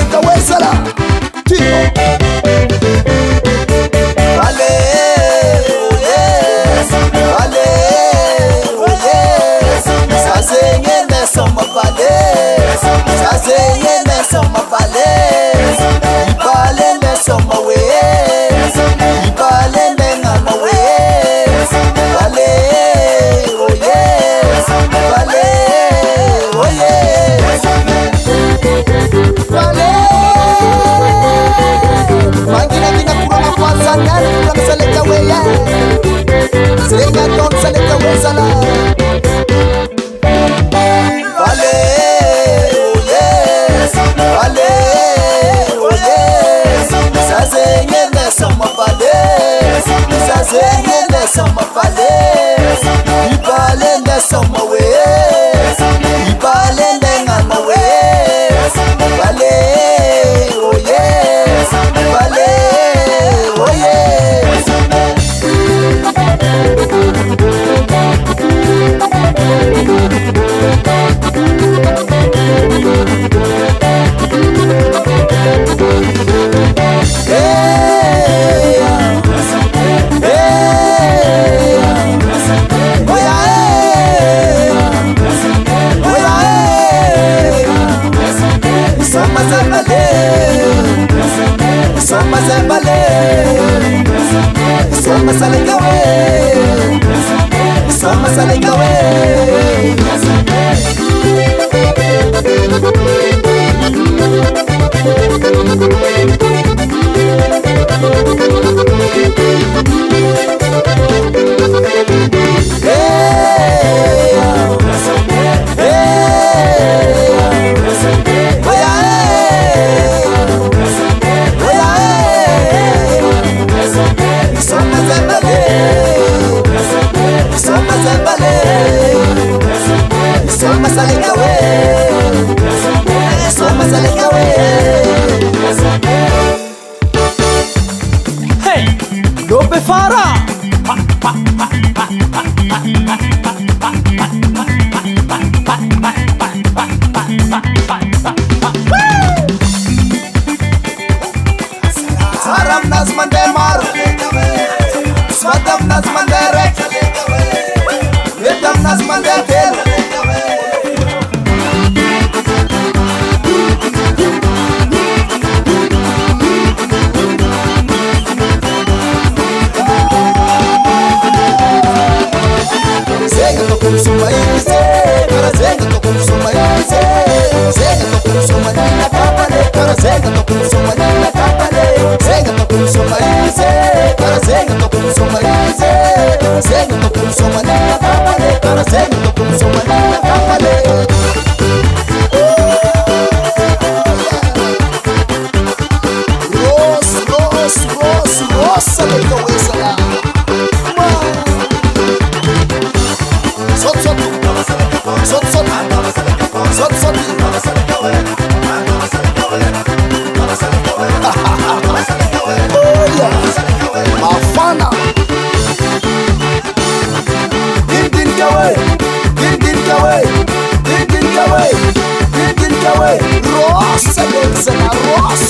seleka wesala Timo Vale Vale Sazenye nesoma vale Sazenye nesoma vale Ibale nesoma we Ibale nengama we Vale oh yeah Vale oh yeah Vale Mangina kina kurama kwa sanani Kurama seleka we ya Senga don seleka we sala Vale oh yeah Vale oh yeah Sazenye nesoma vale Sazenye nesoma vale Ibale nesoma we Ibale nengama we Vale oh yeah Vale oh yeah Soma zembale Soma salikawe Soma salikawe Soma salikawe Soma salikawe Hey Lope Fara Saram Nazman Demar Swadam Nazman Derek Vetam Nazman Derek Suma ise, para zenga to suma ise, zenga to suma na kapale, para zenga to suma na kapale, zenga to suma ise, para zenga to suma ise, zenga to suma na kapale, para zenga to suma na kapale. Rosa le cabeza la. Mafana Dindin kawe Ross Alexana Ross